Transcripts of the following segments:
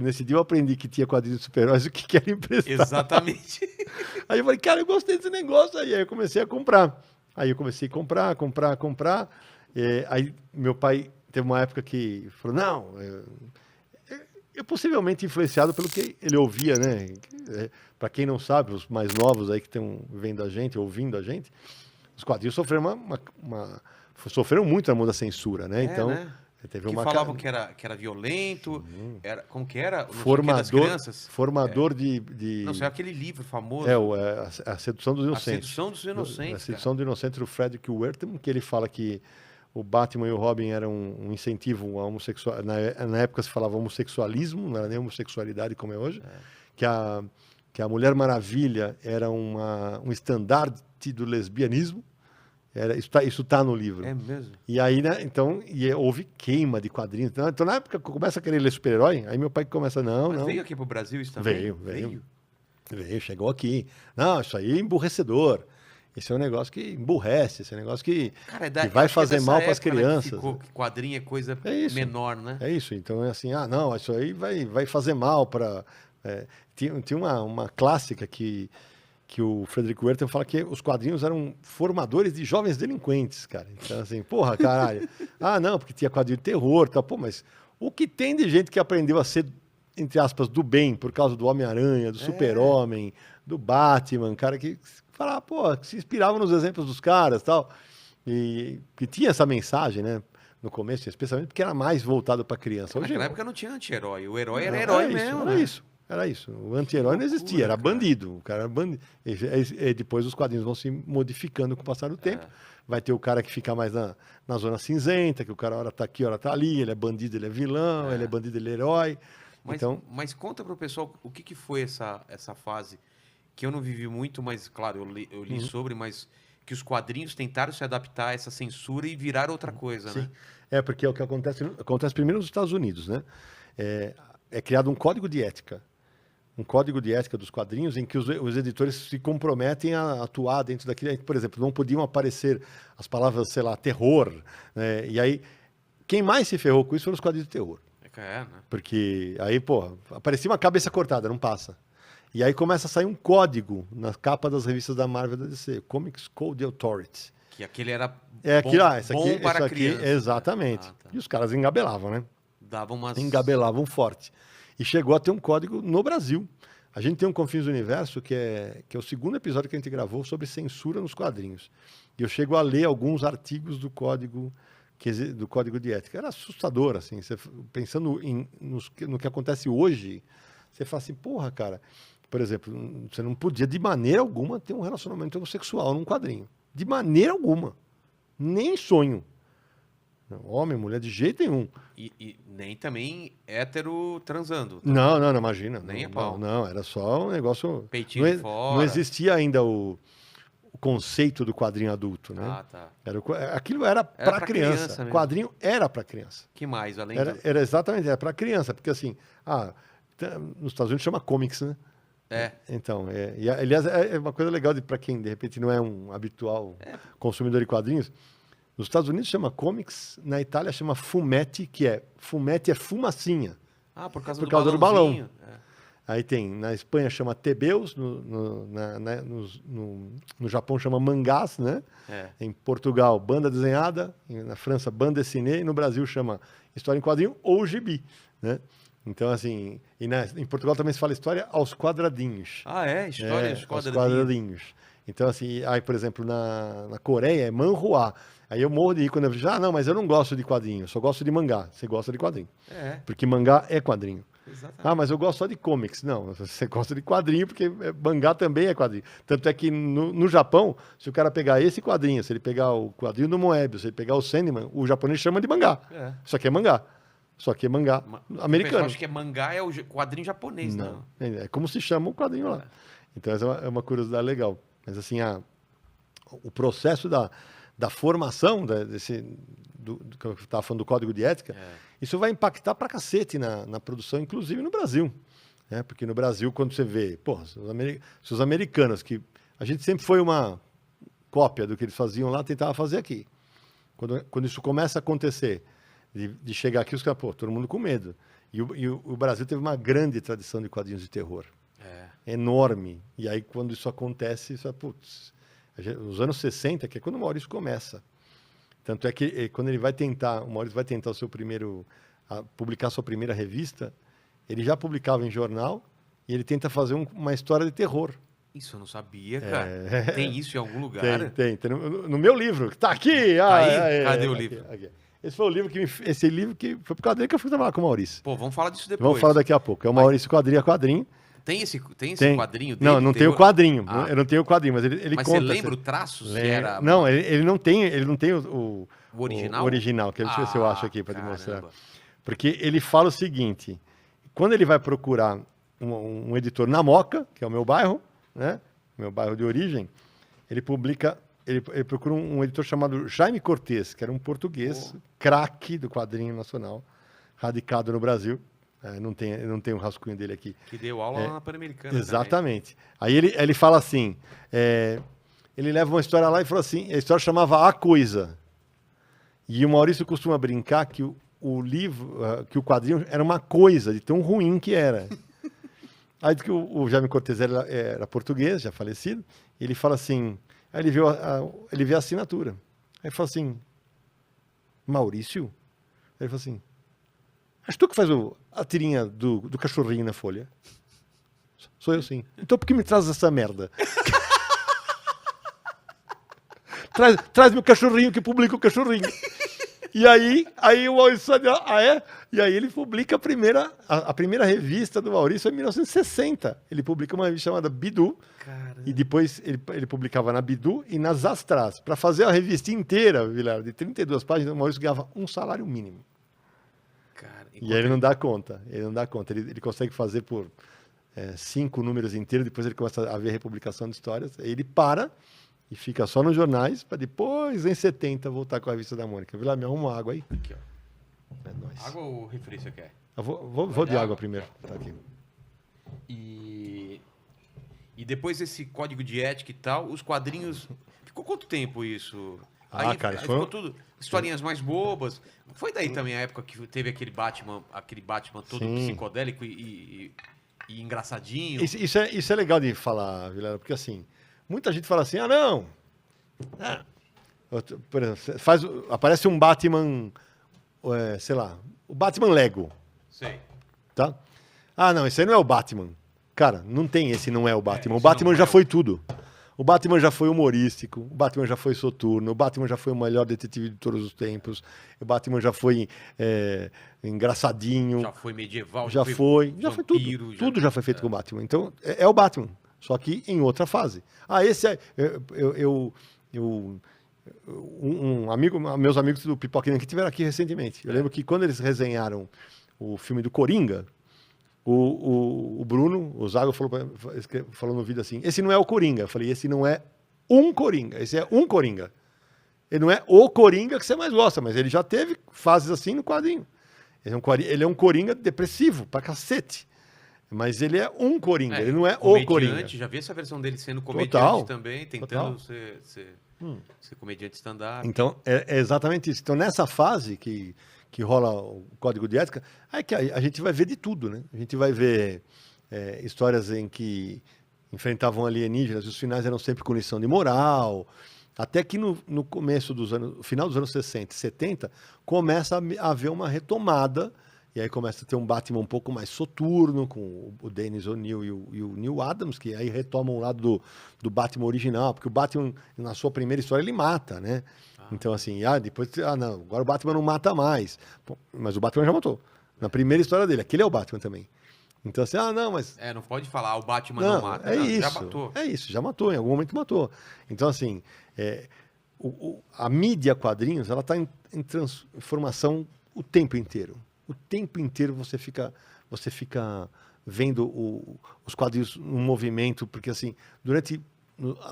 Nesse dia eu aprendi que tinha quadrinhos de super-heróis, o que era emprestado. Exatamente. Aí eu falei, cara, eu gostei desse negócio. Aí eu comecei a comprar. Aí eu comecei a comprar. Aí meu pai teve uma época que falou, não, eu possivelmente influenciado pelo que ele ouvia, né? Para quem não sabe, os mais novos aí que estão vendo a gente, ouvindo a gente, os quadrinhos sofreram muito na mão da censura, né? Então, Né? teve Que uma falavam que era violento, como que era? Não sei o que das formador, crianças. formador Não sei, aquele livro famoso. a Sedução dos A Inocentes. Sedução dos Inocentes, A Sedução do Inocente do Frederick Wertham, que ele fala que o Batman e o Robin eram um incentivo à homossexual. Na época se falava homossexualismo, não era nem homossexualidade como é hoje. Que a Mulher Maravilha era um estandarte do lesbianismo. Isso tá no livro. É mesmo? E aí, né, então, houve queima de quadrinhos. Então, na época que eu começo a querer ler super-herói, aí meu pai começa, Mas não. veio aqui pro Brasil isso também? Veio, chegou aqui. Não, isso aí é emburrecedor. Esse é um negócio que emburrece, esse é um negócio que vai fazer mal para as crianças. Que quadrinho é coisa menor, né? É isso. Então é assim, não, isso aí vai fazer mal para. Tinha uma clássica que o Frederick Wertham fala que os quadrinhos eram formadores de jovens delinquentes, cara. Então, assim, porra, caralho. Não, porque tinha quadrinho de terror, tá? Pô, mas o que tem de gente que aprendeu a ser, entre aspas, do bem por causa do Homem-Aranha, do Super-Homem, do Batman, cara, que falava, pô, que se inspirava nos exemplos dos caras e tal. E que tinha essa mensagem, né? No começo, especialmente porque era mais voltado para criança. Hoje, naquela época não tinha anti-herói. O herói era herói mesmo, Era isso. O anti-herói não existia, era bandido. O cara era bandido. E depois os quadrinhos vão se modificando com o passar do tempo. Vai ter o cara que fica mais na zona cinzenta, que o cara hora tá aqui, hora tá ali, ele é bandido, ele é vilão, ele é bandido, ele é herói. Mas conta pro pessoal o que foi essa fase, que eu não vivi muito, mas claro, eu li sobre, mas que os quadrinhos tentaram se adaptar a essa censura e virar outra coisa, Sim. né? Porque é o que acontece primeiro nos Estados Unidos, né? É criado um código de ética. Um código de ética dos quadrinhos em que os editores se comprometem a atuar dentro daquilo. Por exemplo, não podiam aparecer as palavras, sei lá, terror. Né? E aí, quem mais se ferrou com isso foram os quadrinhos de terror. Né? Porque aí, pô, aparecia uma cabeça cortada, não passa. E aí começa a sair um código na capa das revistas da Marvel da DC, Comics Code Authority. Que aquele era bom para criança. Exatamente. Tá. E os caras engabelavam, né? Engabelavam forte. E chegou a ter um código no Brasil. A gente tem um Confins do Universo, que é o segundo episódio que a gente gravou sobre censura nos quadrinhos. E eu chego a ler alguns artigos do código de ética. Era assustador, assim. Você, pensando no que acontece hoje, você fala assim, porra, cara, por exemplo, você não podia de maneira alguma ter um relacionamento homossexual num quadrinho. De maneira alguma. Nem sonho. Homem, mulher, de jeito nenhum. E nem também hétero transando. Tá? Não, imagina. Nem a pau. Não, era só um negócio... Peitinho de fora. Não existia ainda o conceito do quadrinho adulto, né? Tá. Aquilo era para criança. Quadrinho era para criança. Que mais, além era exatamente, era para criança. Porque assim, nos Estados Unidos chama comics, né? Então, e aliás, é uma coisa legal para quem, de repente, não é um habitual consumidor de quadrinhos. Nos Estados Unidos chama comics, na Itália chama fumetti, fumetti é fumacinha. Por causa do balão. Aí tem, na Espanha chama tebeus, no Japão chama mangás, né? Em Portugal, banda desenhada, na França, banda dessinée, e no Brasil chama história em quadrinho ou gibi, né? Então, assim, em Portugal também se fala história aos quadradinhos. História aos quadradinhos. Aos quadradinhos. Então, assim, aí, por exemplo, na Coreia é manhua. Aí eu morro de rir quando eu digo, não, mas eu não gosto de quadrinho, só gosto de mangá. Você gosta de quadrinho. Porque mangá é quadrinho. Exatamente. Mas eu gosto só de comics. Não, você gosta de quadrinho porque mangá também é quadrinho. Tanto é que no Japão, se o cara pegar esse quadrinho, se ele pegar o quadrinho do Moebius, se ele pegar o Sandman, o japonês chama de mangá. Isso aqui é mangá. Só que é mangá americano. Eu acho que mangá é o quadrinho japonês, não. É como se chama o quadrinho lá. Então, essa é uma curiosidade legal. Mas, assim, o processo da formação que eu estava falando do código de ética, isso vai impactar pra cacete na produção, inclusive no Brasil. Né? Porque no Brasil, quando você vê, se os americanos, que a gente sempre foi uma cópia do que eles faziam lá, tentava fazer aqui. Quando isso começa a acontecer, De chegar aqui, os caras, pô, todo mundo com medo. E o Brasil teve uma grande tradição de quadrinhos de terror. Enorme. E aí, quando isso acontece, isso é, putz, os anos 60, que é quando o Maurício começa. Tanto é que quando ele vai tentar, o Maurício vai tentar publicar a sua primeira revista, ele já publicava em jornal e ele tenta fazer uma história de terror. Isso eu não sabia, cara. Tem isso em algum lugar? Tem no meu livro, que tá aqui. Tá aí? Cadê o aqui, livro? aqui. Esse foi o livro esse livro que foi por causa dele que eu fui trabalhar com o Maurício. Pô, vamos falar disso depois. Vamos falar daqui a pouco. É o Maurício Quadrinho a Quadrinho. Tem esse quadrinho dele? Não tem o quadrinho. Eu não tenho o quadrinho, mas ele mas conta. Mas você lembra o traço? Se era... Não, ele não tem o original? O original, que deixa eu ver se eu acho aqui para te mostrar. Porque ele fala o seguinte, quando ele vai procurar um editor na Moca, que é o meu bairro, né? Meu bairro de origem, ele procura um editor chamado Jaime Cortez, que era um português, craque do quadrinho nacional, radicado no Brasil. Não tem um rascunho dele aqui. Que deu aula lá na Pan-Americana. Exatamente. Também. Aí ele fala assim, ele leva uma história lá e fala assim, a história chamava A Coisa. E o Maurício costuma brincar que o livro, que o quadrinho era uma coisa, de tão ruim que era. Aí que o Jaime Cortez era português, já falecido, e ele fala assim, aí ele vê a assinatura. Aí ele fala assim, Maurício? Aí ele fala assim, és tu que faz a tirinha do cachorrinho na folha? Sou eu, sim. Então por que me traz essa merda? traz meu cachorrinho que publica o cachorrinho. E aí o Maurício, E aí ele publica a primeira revista do Maurício em 1960. Ele publica uma revista chamada Bidu. Caramba. E depois ele publicava na Bidu e nas Astras. Para fazer a revista inteira, Vilar, de 32 páginas, o Maurício ganhava um salário mínimo. E aí ele não dá conta. Ele consegue fazer por 5 números inteiros, depois ele começa a ver a republicação de histórias. Aí ele para e fica só nos jornais, para depois, em 70, voltar com a revista da Mônica. Vilar, me arruma uma água aí. Aqui, ó. É nóis. Água ou refri você quer? Eu vou de água primeiro. Tá aqui. E depois desse código de ética e tal, os quadrinhos... Ficou quanto tempo isso? Cara, ficou tudo... Historinhas mais bobas. Foi daí também a época que teve aquele Batman todo psicodélico e engraçadinho. Isso é legal de falar, Vilela, porque assim, muita gente fala assim, não. Por exemplo, aparece um Batman, sei lá, o Batman Lego. Sei. Tá? Não, esse aí não é o Batman. Cara, não tem esse não é o Batman. O Batman já foi tudo. O Batman já foi humorístico, o Batman já foi soturno, o Batman já foi o melhor detetive de todos os tempos, o Batman já foi engraçadinho. Já foi medieval, já foi tudo. Tudo já foi feito com o Batman. Então, é o Batman, só que em outra fase. Esse é... meus amigos do Pipoquinha que estiveram aqui recentemente, eu lembro que quando eles resenharam o filme do Coringa, o Bruno, o Zago, falou no vídeo assim, esse não é o Coringa. Eu falei, esse não é um Coringa, esse é um Coringa. Ele não é o Coringa que você mais gosta, mas ele já teve fases assim no quadrinho. Ele é um Coringa depressivo, pra cacete. Mas ele é um Coringa, ele não é o Coringa. Já vi essa versão dele sendo comediante também, tentando ser comediante stand-up. Então, é exatamente isso. Então, nessa fase que rola o código de ética, é que a gente vai ver de tudo, né? A gente vai ver histórias em que enfrentavam alienígenas, e os finais eram sempre com lição de moral, até que no começo final dos anos 60, 70, começa a haver uma retomada, e aí começa a ter um Batman um pouco mais soturno, com o Dennis O'Neil e o Neil Adams, que aí retomam o lado do Batman original, porque o Batman, na sua primeira história, ele mata, né? Então, assim, depois, não, agora o Batman não mata mais. Pô, mas o Batman já matou. Na primeira história dele, aquele é o Batman também. Então, assim, não, mas... não pode falar, o Batman não mata. Já matou. É isso, já matou, em algum momento matou. Então, assim, a mídia quadrinhos, ela está em transformação o tempo inteiro. O tempo inteiro você fica vendo os quadrinhos no movimento, porque, assim, durante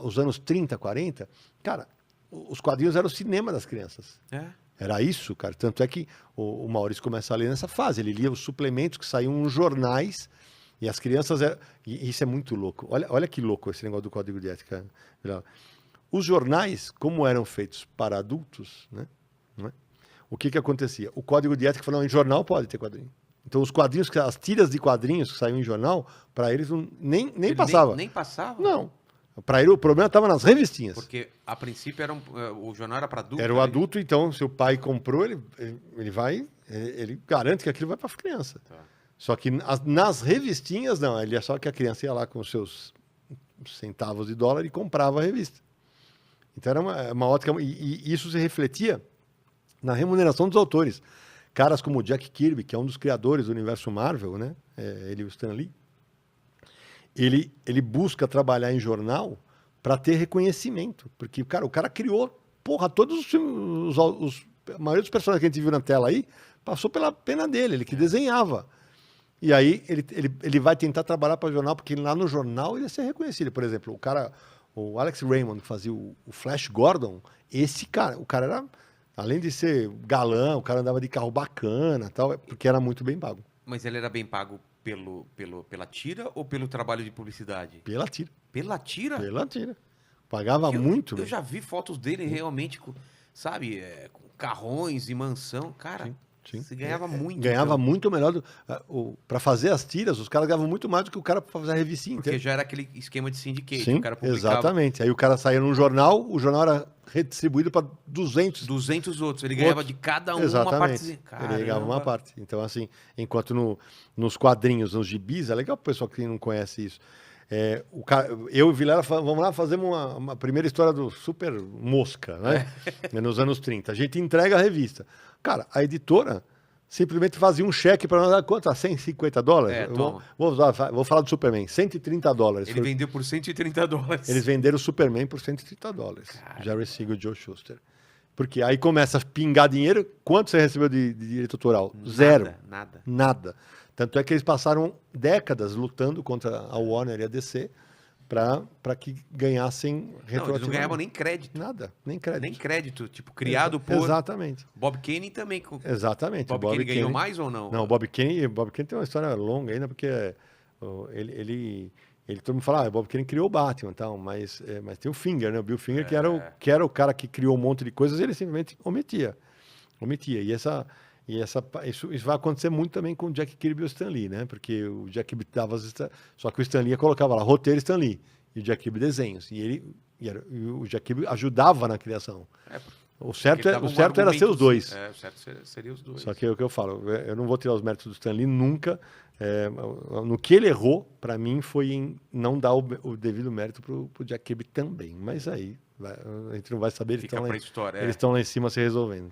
os anos 30, 40, cara... Os quadrinhos eram o cinema das crianças. Era isso, cara. Tanto é que o Maurício começa a ler nessa fase. Ele lia os suplementos que saíam nos jornais e as crianças... E isso é muito louco. Olha que louco esse negócio do código de ética. Os jornais, como eram feitos para adultos, né? o que acontecia? O código de ética falou, não, em jornal pode ter quadrinho. Então, os quadrinhos, as tiras de quadrinhos que saíam em jornal, para eles nem passava. Nem passava? Não. Para ele, o problema estava nas revistinhas. Porque, a princípio, o jornal era para adulto. Era o adulto, então, se o pai comprou, ele garante que aquilo vai para a criança. Tá. Só que nas revistinhas, não. Ele é só que a criança ia lá com os seus centavos de dólar e comprava a revista. Então, era uma ótica... E isso se refletia na remuneração dos autores. Caras como o Jack Kirby, que é um dos criadores do universo Marvel, né? Ele e o Stan Lee. Ele busca trabalhar em jornal para ter reconhecimento. Porque, o cara criou, todos os filmes, a maioria dos personagens que a gente viu na tela aí, passou pela pena dele, ele que desenhava. E aí ele vai tentar trabalhar para jornal, porque lá no jornal ele ia ser reconhecido. Por exemplo, o Alex Raymond, que fazia o Flash Gordon, o cara era, além de ser galã, o cara andava de carro bacana, tal, porque era muito bem pago. Mas ele era bem pago pela tira ou pelo trabalho de publicidade? Pela tira. Pela tira? Pela tira. Pagava muito. Eu já vi fotos dele realmente, sabe, com carrões e mansão. Cara, Sim. você ganhava muito. Ganhava então. muito melhor. Para fazer as tiras, os caras ganhavam muito mais do que o cara para fazer a revistinha Porque inteira. já era aquele esquema de syndicate. Sim, o cara publicava exatamente. Aí o cara saía num jornal, o jornal era redistribuído para 200 outros. Ele ganhava de cada um uma partezinha. Ele ganhava uma parte. Então, assim, enquanto nos quadrinhos, nos gibis, é legal para o pessoal que não conhece isso. Eu e o Vilela, vamos lá, fazemos uma primeira história do Super Mosca, né? Nos anos 30. A gente entrega a revista. Cara, a editora simplesmente fazia um cheque para nós, quanto? $150? Vou falar do Superman, $130. Ele vendeu por $130. Eles venderam o Superman por $130. Jerry Siegel e Joe Shuster. Porque aí começa a pingar dinheiro. Quanto você recebeu de direito autoral? Zero. Nada. Tanto é que eles passaram décadas lutando contra a Warner e a DC para que ganhassem retroativamente. Eles não ganhavam nem crédito. Nada, nem crédito. Nem crédito, tipo, criado por... Exatamente. Bob Kane também. Exatamente. Bob Kane ganhou mais ou não? Não, o Bob Kane tem uma história longa ainda, porque todo mundo fala, Bob Kane criou o Batman, então, mas tem o Finger, né? O Bill Finger, que era o cara que criou um monte de coisas, ele simplesmente omitia. Isso vai acontecer muito também com o Jack Kirby e o Stan Lee, né? Porque o Jack Kirby dava só que o Stan Lee colocava lá roteiro Stan Lee e o Jack Kirby desenhos. E o Jack Kirby ajudava na criação. O certo era ser os dois. O certo seria os dois. Só que é o que eu falo, eu não vou tirar os méritos do Stan Lee nunca. No que ele errou, para mim, foi em não dar o devido mérito pro Jack Kirby também. Mas aí, a gente não vai saber, eles estão lá em cima se resolvendo.